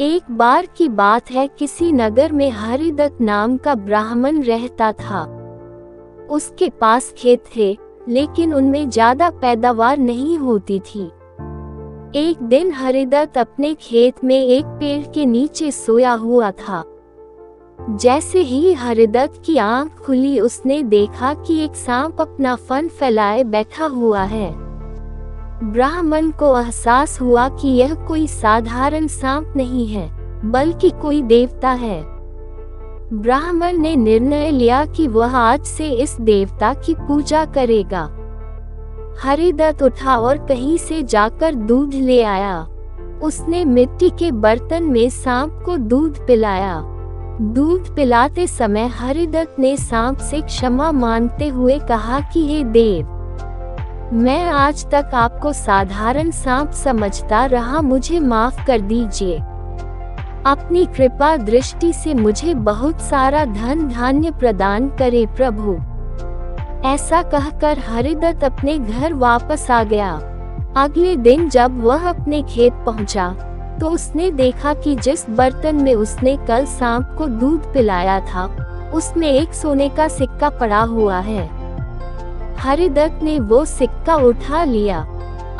एक बार की बात है, किसी नगर में हरिदत्त नाम का ब्राह्मण रहता था। उसके पास खेत थे, लेकिन उनमें ज्यादा पैदावार नहीं होती थी। एक दिन हरिदत्त अपने खेत में एक पेड़ के नीचे सोया हुआ था। जैसे ही हरिदत्त की आंख खुली, उसने देखा कि एक सांप अपना फन फैलाए बैठा हुआ है। ब्राह्मण को एहसास हुआ कि यह कोई साधारण सांप नहीं है, बल्कि कोई देवता है। ब्राह्मण ने निर्णय लिया कि वह आज से इस देवता की पूजा करेगा। हरिदत्त उठा और कहीं से जाकर दूध ले आया। उसने मिट्टी के बर्तन में सांप को दूध पिलाया। दूध पिलाते समय हरिदत्त ने सांप से क्षमा मांगते हुए कहा कि हे देव, मैं आज तक आपको साधारण सांप समझता रहा, मुझे माफ कर दीजिए। अपनी कृपा दृष्टि से मुझे बहुत सारा धन धान्य प्रदान करे प्रभु। ऐसा कहकर हरिदत्त अपने घर वापस आ गया। अगले दिन जब वह अपने खेत पहुंचा, तो उसने देखा कि जिस बर्तन में उसने कल सांप को दूध पिलाया था, उसमें एक सोने का सिक्का पड़ा हुआ है। हरिदत्त ने वो सिक्का उठा लिया।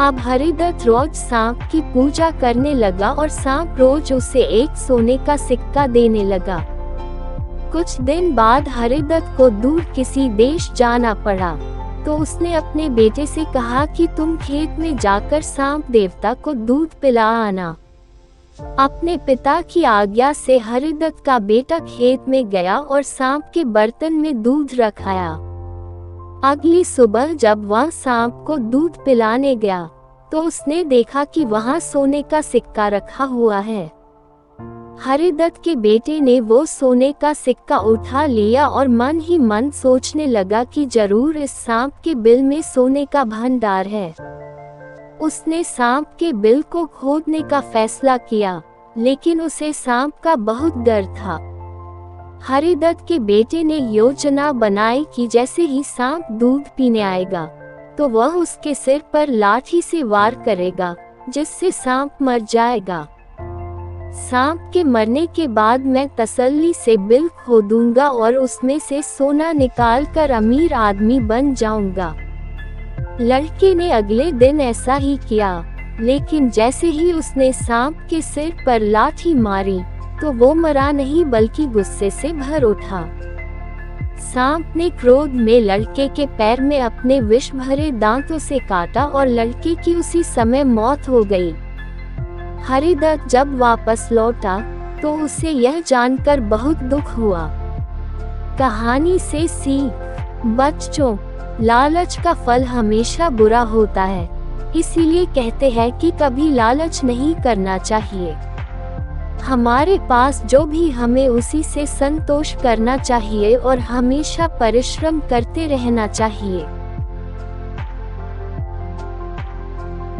अब हरिदत्त रोज सांप की पूजा करने लगा और सांप रोज उसे एक सोने का सिक्का देने लगा। कुछ दिन बाद हरिदत्त को दूर किसी देश जाना पड़ा, तो उसने अपने बेटे से कहा कि तुम खेत में जाकर सांप देवता को दूध पिला आना। अपने पिता की आज्ञा से हरिदत्त का बेटा खेत में गया और सांप के बर्तन में दूध रखाया। अगली सुबह जब वह सांप को दूध पिलाने गया, तो उसने देखा कि वहां सोने का सिक्का रखा हुआ है। हरिदत्त के बेटे ने वो सोने का सिक्का उठा लिया और मन ही मन सोचने लगा कि जरूर इस सांप के बिल में सोने का भंडार है। उसने सांप के बिल को खोदने का फैसला किया, लेकिन उसे सांप का बहुत डर था। हरिदत्त के बेटे ने योजना बनाई कि जैसे ही सांप दूध पीने आएगा, तो वह उसके सिर पर लाठी से वार करेगा, जिससे सांप मर जाएगा। सांप के मरने के बाद मैं तसल्ली से बिल खोदूंगा और उसमें से सोना निकालकर अमीर आदमी बन जाऊंगा। लड़के ने अगले दिन ऐसा ही किया, लेकिन जैसे ही उसने सांप के सिर पर लाठी मारी, तो वो मरा नहीं बल्कि गुस्से से भर उठा। सांप ने क्रोध में लड़के के पैर में अपने विष भरे दांतों से काटा और लड़के की उसी समय मौत हो गई। हरिदत्त जब वापस लौटा, तो उसे यह जानकर बहुत दुख हुआ। कहानी से सीख, बच्चों, लालच का फल हमेशा बुरा होता है, इसीलिए कहते हैं कि कभी लालच नहीं करना चाहिए। हमारे पास जो भी हमें उसी से संतोष करना चाहिए और हमेशा परिश्रम करते रहना चाहिए।